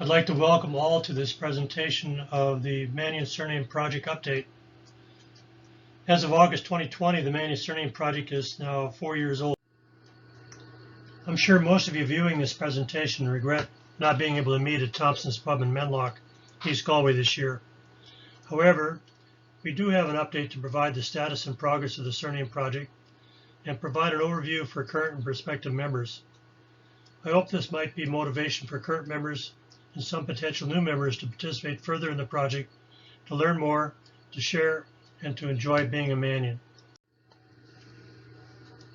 I'd like to welcome all to this presentation of the Mannion Surname Project Update. As of August 2020, the Mannion Surname Project is now 4 years old. I'm sure most of you viewing this presentation regret not being able to meet at Thompson's Pub in Menlock, East Galway this year. However, we do have an update to provide the status and progress of the Surname Project and provide an overview for current and prospective members. I hope this might be motivation for current members and some potential new members to participate further in the project, to learn more, to share, and to enjoy being a Mannion.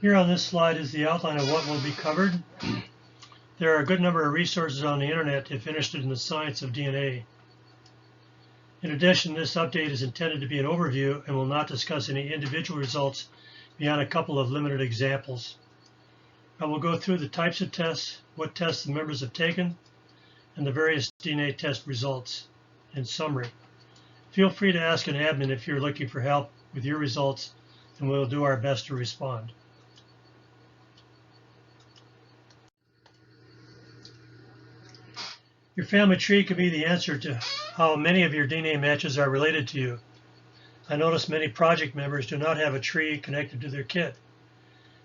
Here on this slide is the outline of what will be covered. There are a good number of resources on the internet if interested in the science of DNA. In addition, this update is intended to be an overview and will not discuss any individual results beyond a couple of limited examples. I will go through the types of tests, what tests the members have taken, and the various DNA test results. In summary, feel free to ask an admin if you're looking for help with your results, and we'll do our best to respond. Your family tree could be the answer to how many of your DNA matches are related to you. I notice many project members do not have a tree connected to their kit.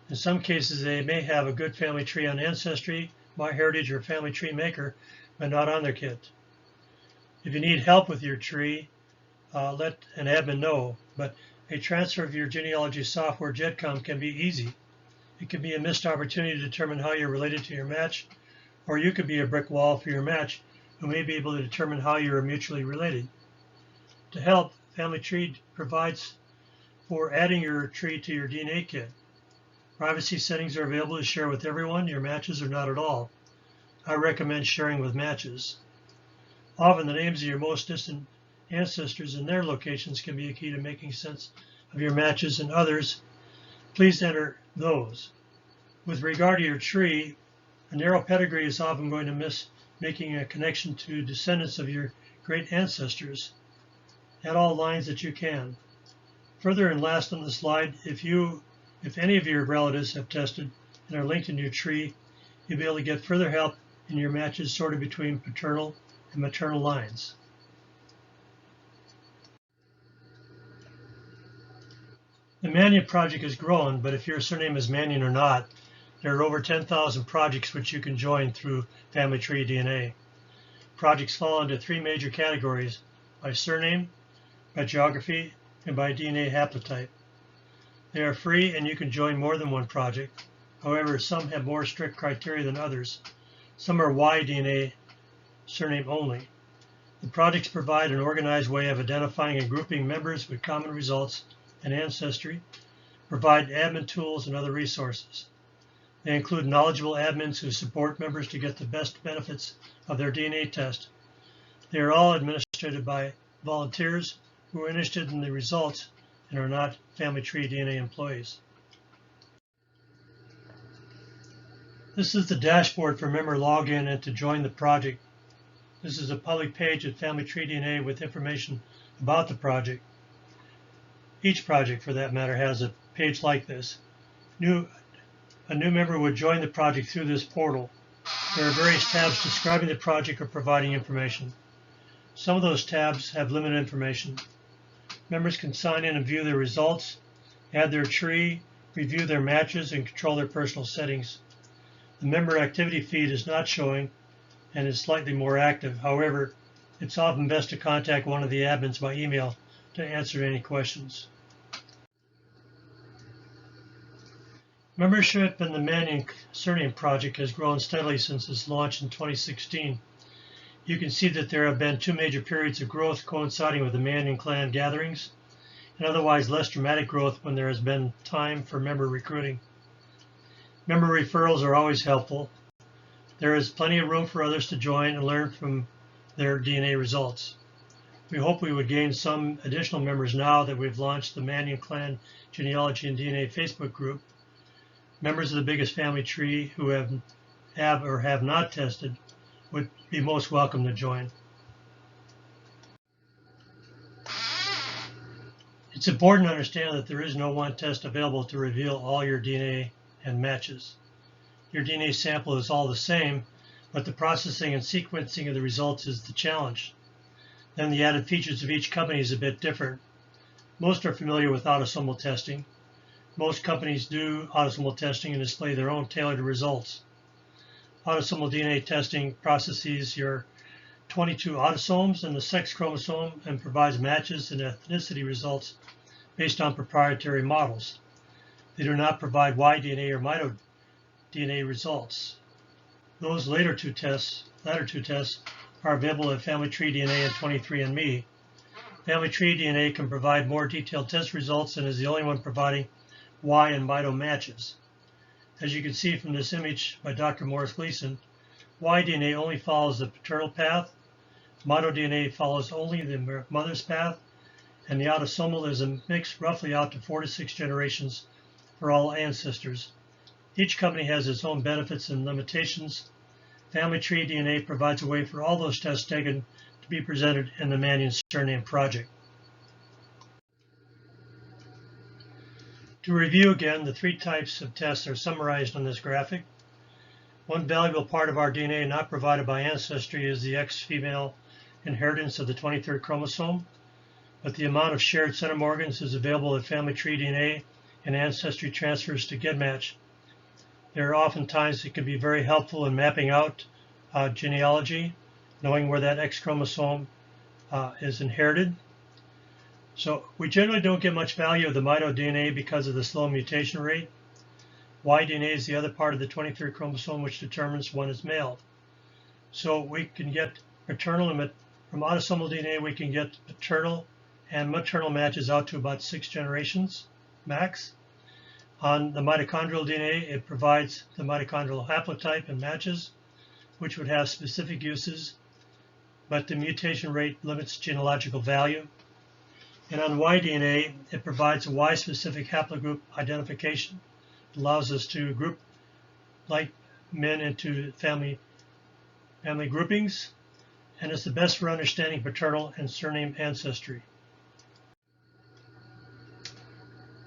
In some cases, they may have a good family tree on Ancestry, MyHeritage, or Family Tree Maker, but not on their kit. If you need help with your tree, let an admin know, but a transfer of your genealogy software GEDCOM can be easy. It can be a missed opportunity to determine how you're related to your match, or you could be a brick wall for your match who may be able to determine how you are mutually related. To help, Family Tree provides for adding your tree to your DNA kit. Privacy settings are available to share with everyone. Your matches are not at all. I recommend sharing with matches. Often the names of your most distant ancestors and their locations can be a key to making sense of your matches and others. Please enter those. With regard to your tree, a narrow pedigree is often going to miss making a connection to descendants of your great ancestors at all lines that you can. Further and last on the slide, if any of your relatives have tested and are linked in your tree, you'll be able to get further help in your matches sorted between paternal and maternal lines. The Mannion project has grown, but if your surname is Mannion or not, there are over 10,000 projects which you can join through Family Tree DNA. Projects fall into three major categories: by surname, by geography, and by DNA haplotype. They are free and you can join more than one project. However, some have more strict criteria than others. Some are Y-DNA surname only. The projects provide an organized way of identifying and grouping members with common results and ancestry, provide admin tools and other resources. They include knowledgeable admins who support members to get the best benefits of their DNA test. They are all administered by volunteers who are interested in the results and are not Family Tree DNA employees. This is the dashboard for member login and to join the project. This is a public page at Family Tree DNA with information about the project. Each project, for that matter, has a page like this. A new member would join the project through this portal. There are various tabs describing the project or providing information. Some of those tabs have limited information. Members can sign in and view their results, add their tree, review their matches, and control their personal settings. The member activity feed is not showing and is slightly more active. However, it's often best to contact one of the admins by email to answer any questions. Membership in the Mannion Surname Project has grown steadily since its launch in 2016. You can see that there have been two major periods of growth coinciding with the Mannion Clan Gatherings, and otherwise less dramatic growth when there has been time for member recruiting. Member referrals are always helpful. There is plenty of room for others to join and learn from their DNA results. We hope we would gain some additional members now that we've launched the Mannion Clan Genealogy and DNA Facebook group. Members of the biggest family tree who have or have not tested would be most welcome to join. It's important to understand that there is no one test available to reveal all your DNA and matches. Your DNA sample is all the same, but the processing and sequencing of the results is the challenge. Then the added features of each company is a bit different. Most are familiar with autosomal testing. Most companies do autosomal testing and display their own tailored results. Autosomal DNA testing processes your 22 autosomes and the sex chromosome and provides matches and ethnicity results based on proprietary models. They do not provide Y-DNA or mitoDNA results. Those latter two tests are available at Family Tree DNA and 23andMe. Family Tree DNA can provide more detailed test results and is the only one providing Y and mito matches. As you can see from this image by Dr. Morris Gleason, Y-DNA only follows the paternal path, mitoDNA follows only the mother's path, and the autosomal is a mix roughly out to 4 to 6 generations for all ancestors. Each company has its own benefits and limitations. Family Tree DNA provides a way for all those tests taken to be presented in the Mannion Surname Project. To review again, the 3 types of tests are summarized on this graphic. One valuable part of our DNA not provided by ancestry is the X-female inheritance of the 23rd chromosome, but the amount of shared centromorgans is available at Family Tree DNA and ancestry transfers to GEDmatch. There are often times it can be very helpful in mapping out genealogy, knowing where that X chromosome is inherited. So we generally don't get much value of the mitoDNA because of the slow mutation rate. Y-DNA is the other part of the 23rd chromosome which determines when it's male. So we can get paternal and from autosomal DNA we can get paternal and maternal matches out to about 6 generations max. On the mitochondrial DNA, it provides the mitochondrial haplotype and matches, which would have specific uses, but the mutation rate limits genealogical value. And on Y-DNA, it provides a Y-specific haplogroup identification. It allows us to group like men into family groupings, and it's the best for understanding paternal and surname ancestry.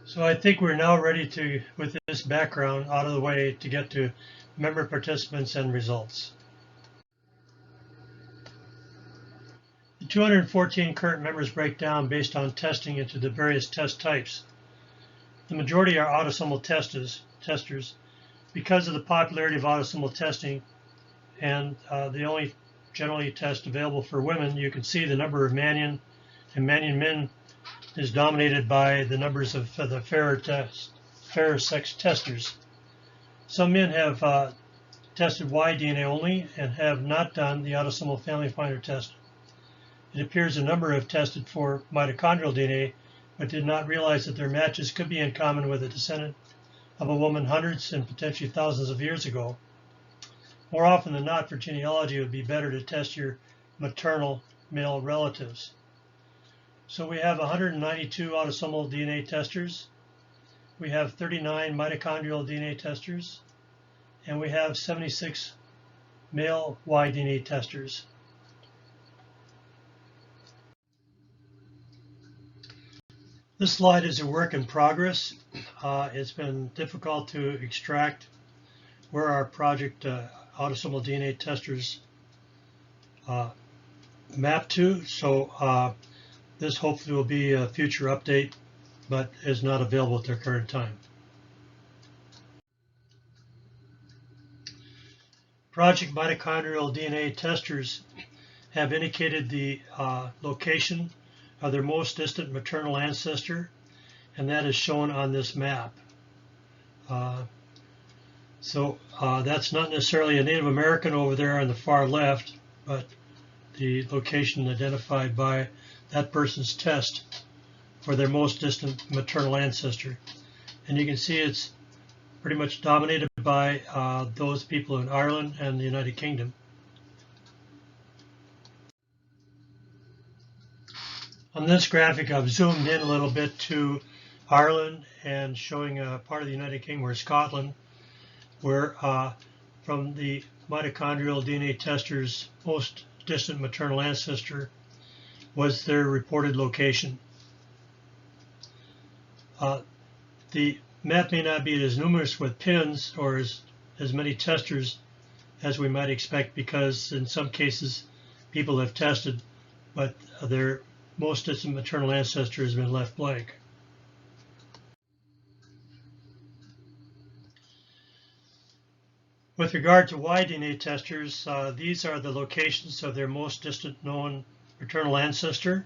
So I think we're now ready to, with this background out of the way, to get to member participants and results. The 214 current members break down based on testing into the various test types. The majority are autosomal testers. Because of the popularity of autosomal testing and the only generally test available for women, you can see the number of Mannion and Mannion men is dominated by the numbers of the fairer sex testers. Some men have tested Y-DNA only and have not done the autosomal family finder test. It appears a number have tested for mitochondrial DNA, but did not realize that their matches could be in common with a descendant of a woman hundreds and potentially thousands of years ago. More often than not, for genealogy, it would be better to test your maternal male relatives. So we have 192 autosomal DNA testers, we have 39 mitochondrial DNA testers, and we have 76 male Y-DNA testers. This slide is a work in progress. It's been difficult to extract where our project autosomal DNA testers map to, so this hopefully will be a future update, but is not available at their current time. Project mitochondrial DNA testers have indicated the location of their most distant maternal ancestor, and that is shown on this map. That's not necessarily a Native American over there on the far left, but the location identified by that person's test for their most distant maternal ancestor. And you can see it's pretty much dominated by those people in Ireland and the United Kingdom. On this graphic, I've zoomed in a little bit to Ireland and showing a part of the United Kingdom where Scotland, where from the mitochondrial DNA tester's most distant maternal ancestor was their reported location. The map may not be as numerous with pins or as many testers as we might expect, because in some cases people have tested, but their most distant maternal ancestor has been left blank. With regard to Y-DNA testers, these are the locations of their most distant known maternal ancestor,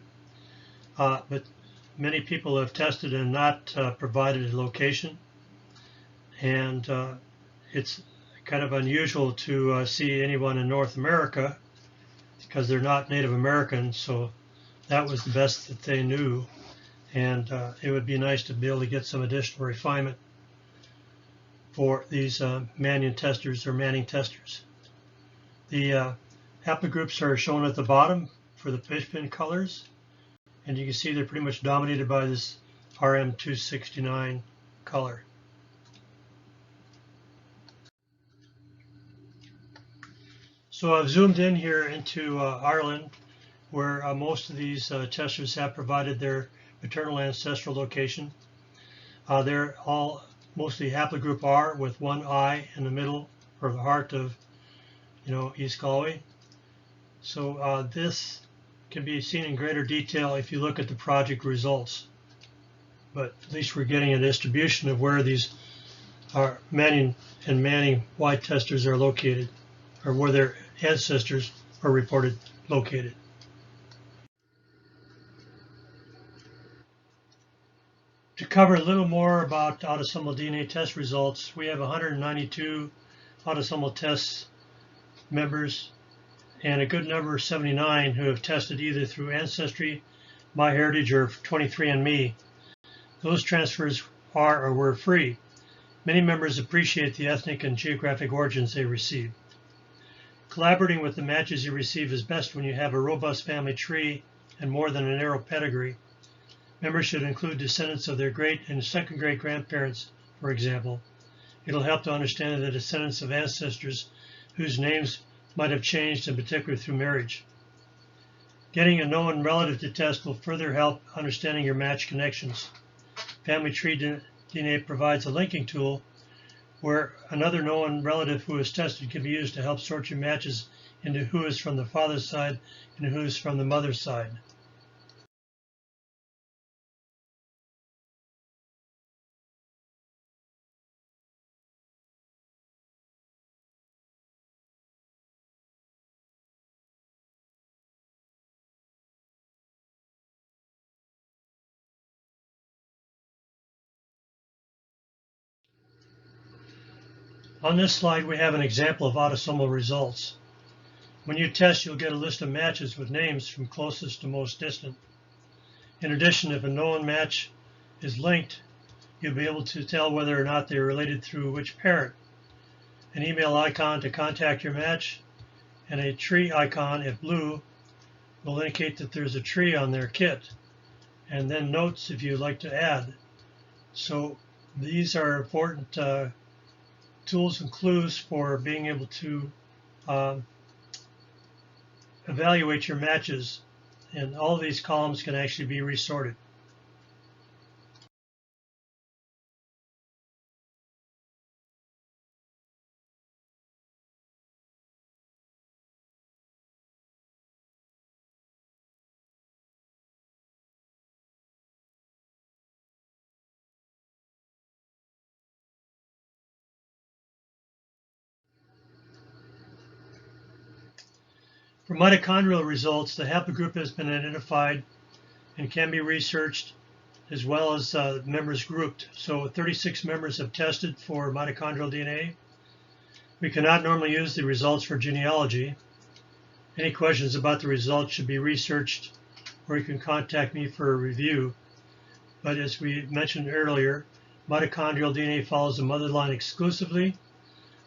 but many people have tested and not provided a location, and it's kind of unusual to see anyone in North America because they're not Native American, so that was the best that they knew, and it would be nice to be able to get some additional refinement for these Mannion testers or Manning testers. The haplogroups are shown at the bottom for the fishpin colors, and you can see they're pretty much dominated by this RM269 color. So I've zoomed in here into Ireland, where most of these testers have provided their maternal ancestral location. They're all mostly haplogroup R with one I in the middle or the heart of, East Galway. So this can be seen in greater detail if you look at the project results. But at least we're getting a distribution of where these Mannion and Manning Y testers are located, or where their ancestors are reported located. To cover a little more about autosomal DNA test results, we have 192 autosomal test members and a good number, 79, who have tested either through Ancestry, MyHeritage, or 23andMe. Those transfers are or were free. Many members appreciate the ethnic and geographic origins they receive. Collaborating with the matches you receive is best when you have a robust family tree and more than a narrow pedigree. Members should include descendants of their great and second great grandparents, for example. It'll help to understand the descendants of ancestors whose names might have changed, in particular through marriage. Getting a known relative to test will further help understanding your match connections. Family Tree DNA provides a linking tool where another known relative who is tested can be used to help sort your matches into who is from the father's side and who is from the mother's side. On this slide, we have an example of autosomal results. When you test, you'll get a list of matches with names from closest to most distant. In addition, if a known match is linked, you'll be able to tell whether or not they are related through which parent. An email icon to contact your match, and a tree icon, if blue, will indicate that there's a tree on their kit, and then notes if you'd like to add. So these are important tools and clues for being able to evaluate your matches, and all of these columns can actually be resorted. For mitochondrial results, the haplogroup has been identified and can be researched, as well as members grouped. So 36 members have tested for mitochondrial DNA. We cannot normally use the results for genealogy. Any questions about the results should be researched, or you can contact me for a review. But as we mentioned earlier, mitochondrial DNA follows the mother line exclusively.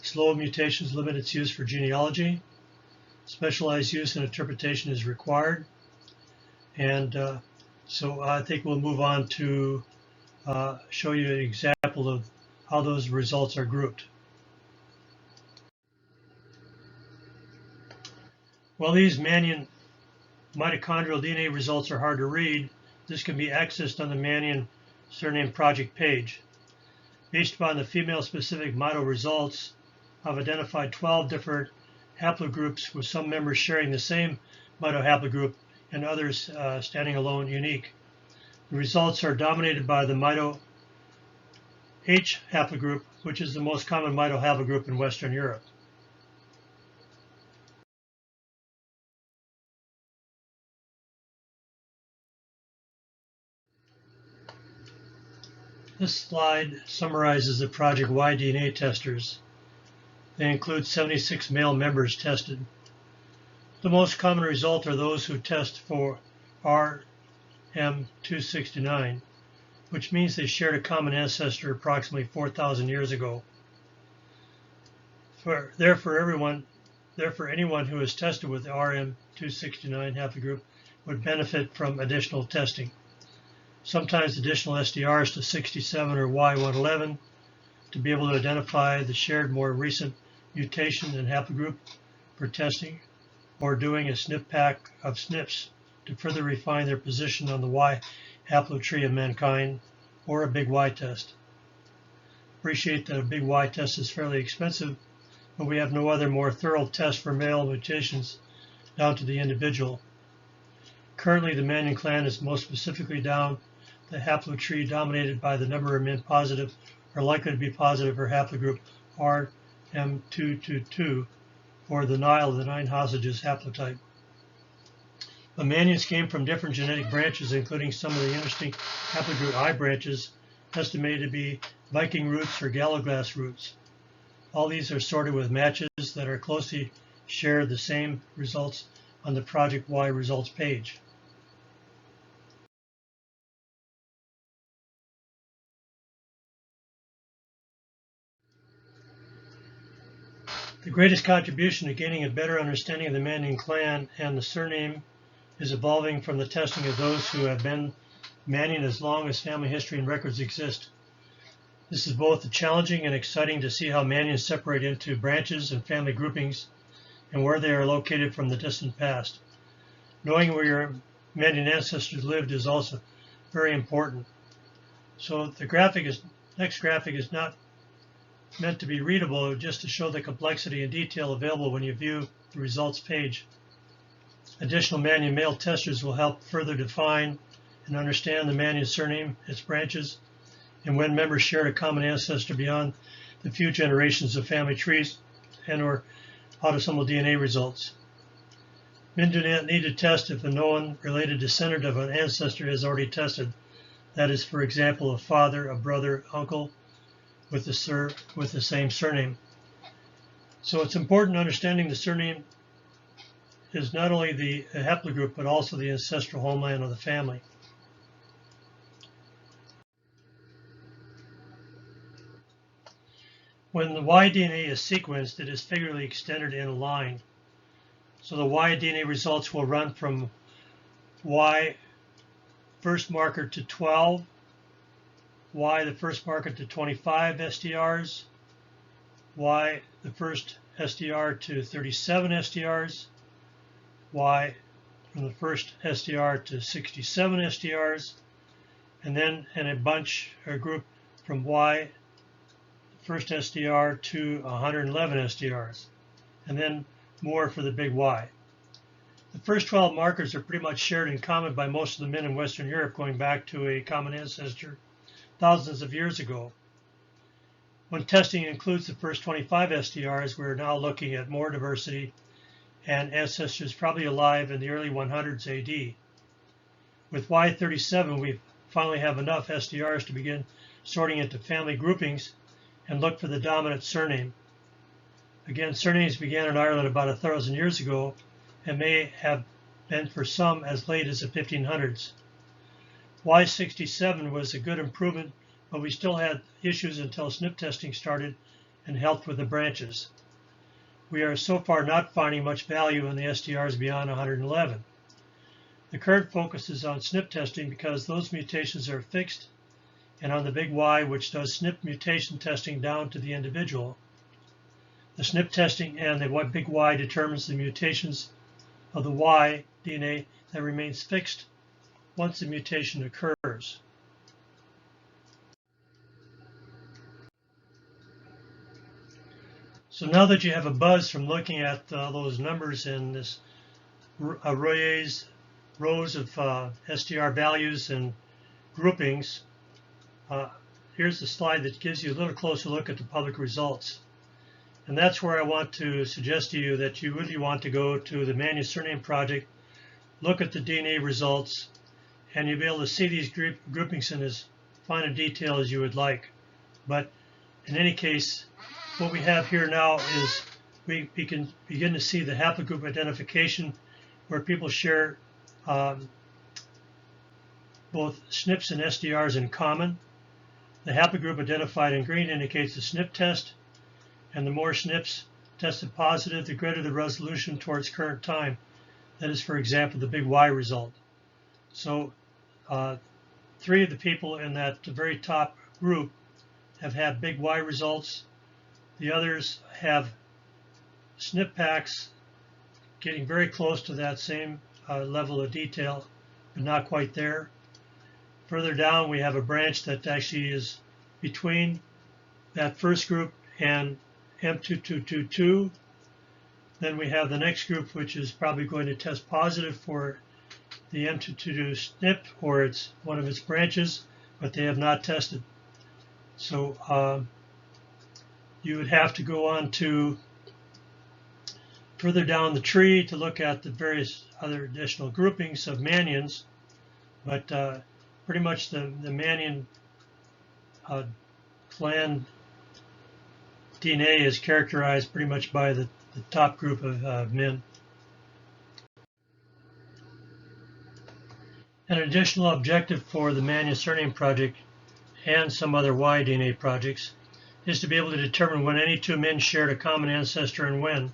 Slow mutations limit its use for genealogy. Specialized use and interpretation is required. And so I think we'll move on to show you an example of how those results are grouped. While these Mannion mitochondrial DNA results are hard to read, this can be accessed on the Mannion Surname Project page. Based upon the female-specific mito results, have identified 12 different haplogroups, with some members sharing the same mitohaplogroup and others standing alone unique. The results are dominated by the mito H haplogroup, which is the most common mitohaplogroup in Western Europe. This slide summarizes the Project Y DNA testers. They include 76 male members tested. The most common result are those who test for RM269, which means they shared a common ancestor approximately 4,000 years ago. Therefore, anyone who is tested with the RM269 haplogroup would benefit from additional testing. Sometimes additional SDRs to 67 or Y111 to be able to identify the shared more recent mutation and haplogroup for testing, or doing a SNP pack of SNPs to further refine their position on the Y haplotree of mankind, or a big Y test. Appreciate that a big Y test is fairly expensive, but we have no other more thorough test for male mutations down to the individual. Currently, the Mannion clan is most specifically down the haplotree dominated by the number of men positive or likely to be positive for haplogroup RM222, or the Nile of the 9 hostages haplotype. The Mannions came from different genetic branches, including some of the interesting haplogroup I branches, estimated to be Viking roots or Galloglass roots. All these are sorted with matches that are closely share the same results on the Project Y results page. The greatest contribution to gaining a better understanding of the Mannion clan and the surname is evolving from the testing of those who have been Mannion as long as family history and records exist. This is both challenging and exciting to see how Mannions separate into branches and family groupings and where they are located from the distant past. Knowing where your Mannion ancestors lived is also very important. So the next graphic is not meant to be readable, just to show the complexity and detail available when you view the results page. Additional Mannion male testers will help further define and understand the Mannion surname, its branches, and when members shared a common ancestor beyond the few generations of family trees and or autosomal DNA results. Men do not need to test if a known related descendant of an ancestor is already tested. That is, for example, a father, a brother, uncle with the same surname. So it's important understanding the surname is not only the haplogroup, but also the ancestral homeland of the family. When the Y DNA is sequenced, it is figuratively extended in a line. So the Y DNA results will run from Y first marker to 12, Y the first marker to 25 SDRs, Y the first SDR to 37 SDRs, Y from the first SDR to 67 SDRs, and then in a bunch or group from Y first SDR to 111 SDRs, and then more for the big Y. The first 12 markers are pretty much shared in common by most of the men in Western Europe, going back to a common ancestor thousands of years ago. When testing includes the first 25 SDRs, we're now looking at more diversity and ancestors probably alive in the early 100s AD. With Y37, we finally have enough SDRs to begin sorting into family groupings and look for the dominant surname. Again, surnames began in Ireland about 1,000 years ago and may have been for some as late as the 1500s. Y67 was a good improvement, but we still had issues until SNP testing started and helped with the branches. We are so far not finding much value in the SDRs beyond 111. The current focus is on SNP testing because those mutations are fixed, and on the big Y, which does SNP mutation testing down to the individual. The SNP testing and the big Y determines the mutations of the Y DNA that remains fixed once the mutation occurs. So now that you have a buzz from looking at those numbers in this rows of STR values and groupings, here's the slide that gives you a little closer look at the public results. And that's where I want to suggest to you that you really want to go to the Mannion Surname Project, look at the DNA results, and you'll be able to see these groupings in as fine a detail as you would like. But in any case, what we have here now is we can begin to see the haplogroup identification where people share both SNPs and SDRs in common. The haplogroup identified in green indicates the SNP test, and the more SNPs tested positive, the greater the resolution towards current time. That is, for example, the big Y result. So 3 of the people in that very top group have had big Y results. The others have SNP packs getting very close to that same level of detail, but not quite there. Further down, we have a branch that actually is between that first group and M2222. Then we have the next group, which is probably going to test positive for the M222 SNP, or it's one of its branches, but they have not tested. So you would have to go on to further down the tree to look at the various other additional groupings of Mannions, but pretty much the Mannion clan DNA is characterized pretty much by the top group of men. An additional objective for the Mannion Surname Project and some other Y DNA projects is to be able to determine when any 2 men shared a common ancestor and when.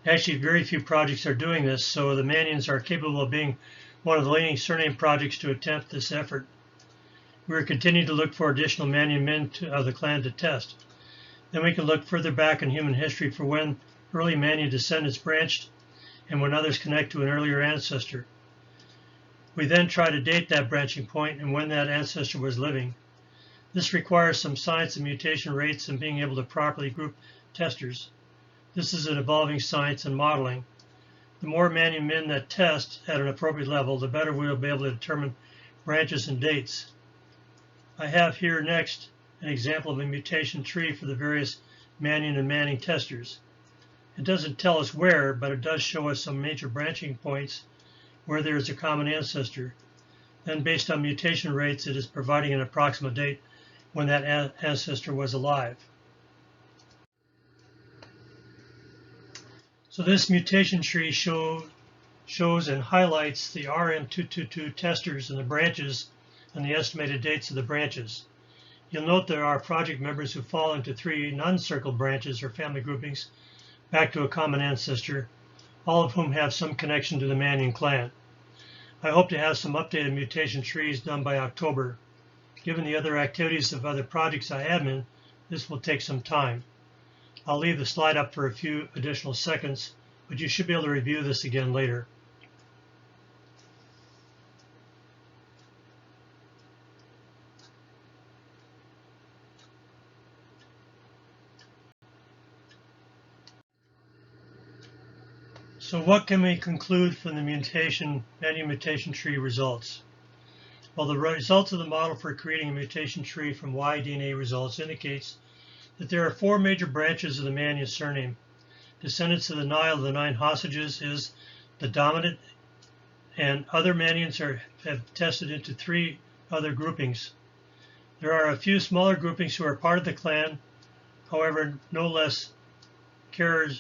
Actually, very few projects are doing this, so the Mannions are capable of being one of the leading surname projects to attempt this effort. We are continuing to look for additional Mannion men of the clan to test. Then we can look further back in human history for when early Mannion descendants branched and when others connect to an earlier ancestor. We then try to date that branching point and when that ancestor was living. This requires some science of mutation rates and being able to properly group testers. This is an evolving science and modeling. The more Mannion men that test at an appropriate level, the better we will be able to determine branches and dates. I have here next an example of a mutation tree for the various Mannion and Manning testers. It doesn't tell us where, but it does show us some major branching points where there is a common ancestor. Then based on mutation rates, it is providing an approximate date when that ancestor was alive. So this mutation tree shows and highlights the RM222 testers and the branches and the estimated dates of the branches. You'll note there are project members who fall into 3 non-circled branches or family groupings back to a common ancestor, all of whom have some connection to the Mannion clan. I hope to have some updated mutation trees done by October. Given the other activities of other projects I am in, this will take some time. I'll leave the slide up for a few additional seconds, but you should be able to review this again later. So what can we conclude from the Mannion mutation tree results? Well, the results of the model for creating a mutation tree from Y DNA results indicates that there are 4 major branches of the Mannion surname. Descendants of the Nile of the 9 hostages is the dominant, and other Mannions have tested into 3 other groupings. There are a few smaller groupings who are part of the clan, however, no less carry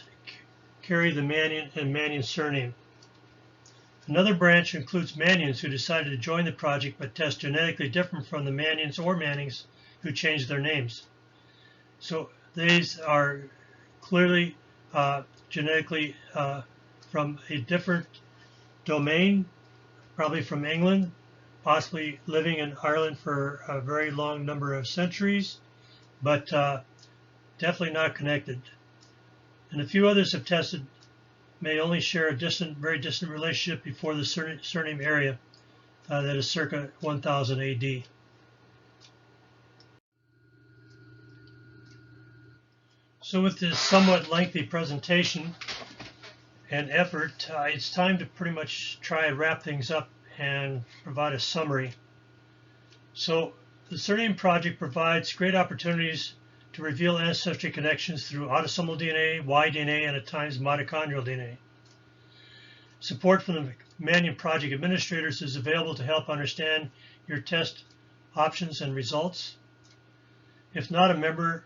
the Mannion and Mannion surname. Another branch includes Mannions who decided to join the project but test genetically different from the Mannions or Mannings who changed their names. So these are clearly genetically from a different domain, probably from England, possibly living in Ireland for a very long number of centuries, but definitely not connected. And a few others have tested may only share a very distant relationship before the surname area that is circa 1000 AD. So with this somewhat lengthy presentation and effort, it's time to pretty much try and wrap things up and provide a summary. So the Surname Project provides great opportunities to reveal ancestry connections through autosomal DNA, Y-DNA, and at times mitochondrial DNA. Support from the Mannion Project administrators is available to help understand your test options and results. If not a member,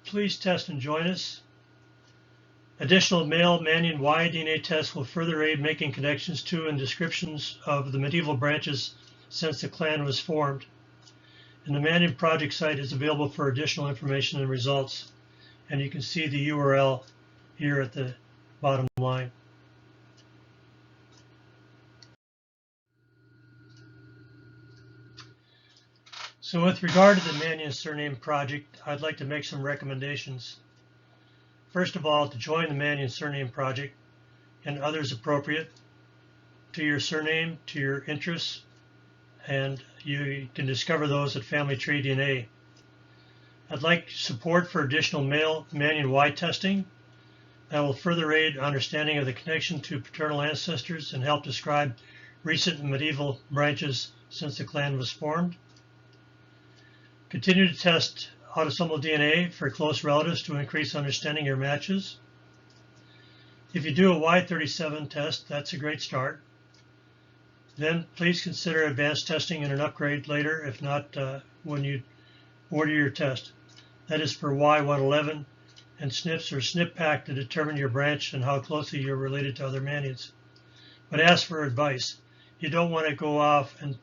please test and join us. Additional male Mannion Y-DNA tests will further aid making connections to and descriptions of the medieval branches since the clan was formed. And the Mannion Project site is available for additional information and results. And you can see the URL here at the bottom line. So with regard to the Mannion Surname Project, I'd like to make some recommendations. First of all, to join the Mannion Surname Project and others appropriate to your surname, to your interests, and you can discover those at Family Tree DNA. I'd like support for additional male Mannion Y testing that will further aid understanding of the connection to paternal ancestors and help describe recent medieval branches since the clan was formed. Continue to test autosomal DNA for close relatives to increase understanding of your matches. If you do a Y37 test, that's a great start. Then please consider advanced testing and an upgrade later, if not when you order your test. That is for Y111 and SNPs or SNP pack to determine your branch and how closely you're related to other Mannions. But ask for advice. You don't want to go off and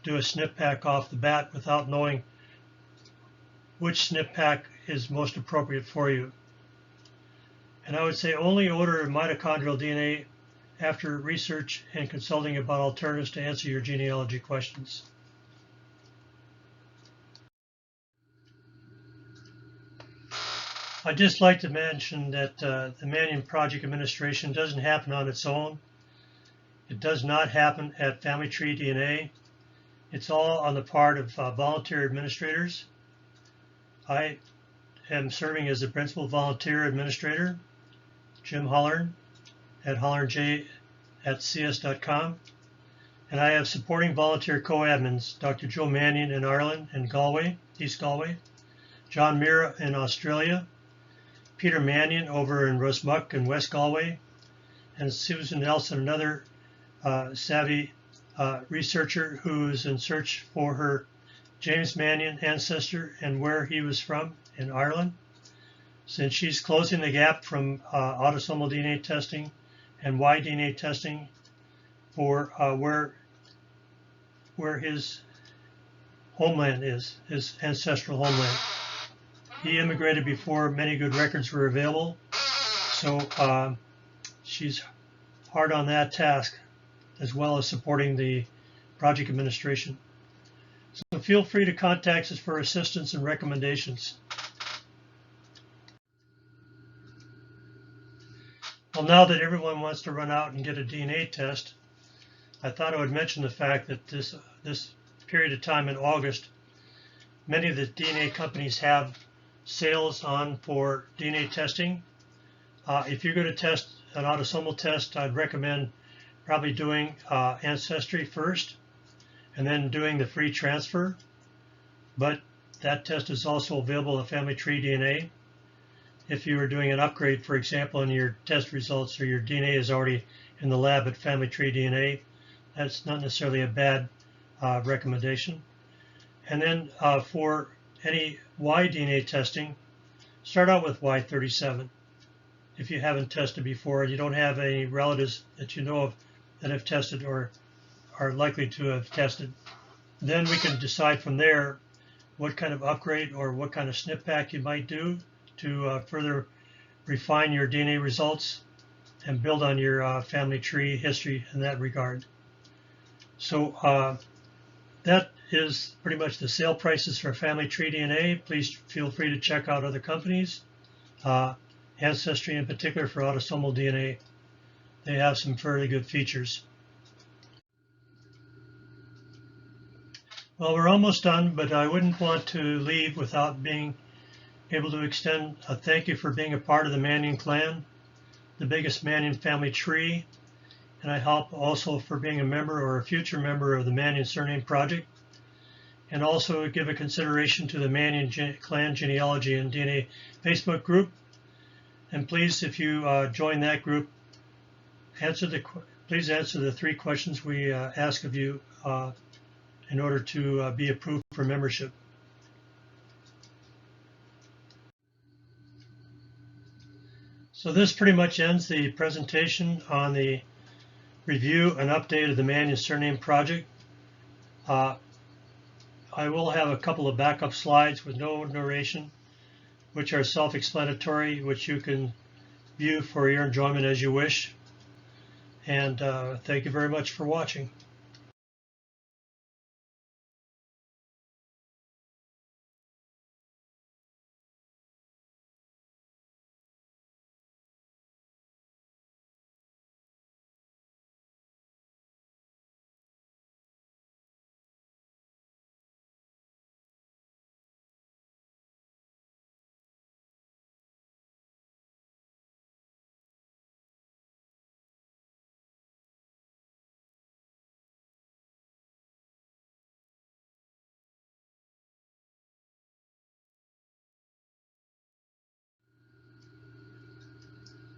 do a SNP pack off the bat without knowing which SNP pack is most appropriate for you. And I would say only order mitochondrial DNA after research and consulting about alternatives to answer your genealogy questions. I'd just like to mention that the Mannion Project administration doesn't happen on its own. It does not happen at Family Tree DNA. It's all on the part of volunteer administrators. I am serving as the principal volunteer administrator, Jim Hollern, at hollernj@cs.com. And I have supporting volunteer co-admins, Dr. Joe Mannion in Ireland and Galway, East Galway, John Mira in Australia, Peter Mannion over in Rusmuck in West Galway, and Susan Nelson, another savvy researcher who is in search for her James Mannion ancestor and where he was from in Ireland. Since she's closing the gap from autosomal DNA testing and Y-DNA testing for where his homeland is, his ancestral homeland. He immigrated before many good records were available, so she's hard on that task, as well as supporting the project administration. So feel free to contact us for assistance and recommendations. Well, now that everyone wants to run out and get a DNA test, I thought I would mention the fact that this period of time in August, many of the DNA companies have sales on for DNA testing. If you're going to test an autosomal test, I'd recommend probably doing Ancestry first and then doing the free transfer. But that test is also available at Family Tree DNA. If you were doing an upgrade, for example, and your test results or your DNA is already in the lab at Family Tree DNA, that's not necessarily a bad recommendation. And then for any Y-DNA testing, start out with Y37. If you haven't tested before and you don't have any relatives that you know of that have tested or are likely to have tested, then we can decide from there what kind of upgrade or what kind of SNP pack you might do to further refine your DNA results and build on your family tree history in that regard. So that is pretty much the sale prices for Family Tree DNA. Please feel free to check out other companies, Ancestry in particular for autosomal DNA. They have some fairly good features. Well, we're almost done, but I wouldn't want to leave without being able to extend a thank you for being a part of the Mannion clan, the biggest Mannion family tree, and I hope also for being a member or a future member of the Mannion Surname Project, and also give a consideration to the Mannion Clan Genealogy and DNA Facebook group. And please, if you join that group, please answer the 3 questions we ask of you in order to be approved for membership. So this pretty much ends the presentation on the review and update of the Mannion Surname Project. I will have a couple of backup slides with no narration, which are self-explanatory, which you can view for your enjoyment as you wish. And thank you very much for watching.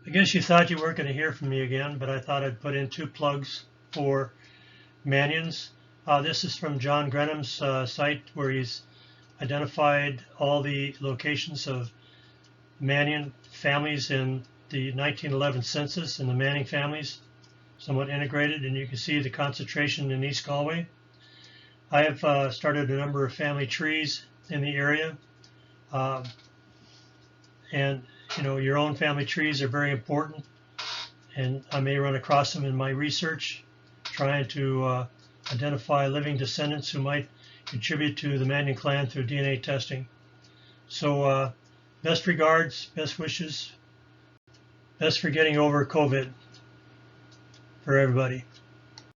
I guess you thought you weren't going to hear from me again, but I thought I'd put in 2 plugs for Mannions. This is from John Grenham's site, where he's identified all the locations of Mannion families in the 1911 census, and the Manning families, somewhat integrated, and you can see the concentration in East Galway. I have started a number of family trees in the area, and you know, your own family trees are very important, and I may run across them in my research, trying to identify living descendants who might contribute to the Mannion clan through DNA testing. So best regards, best wishes, best for getting over COVID for everybody.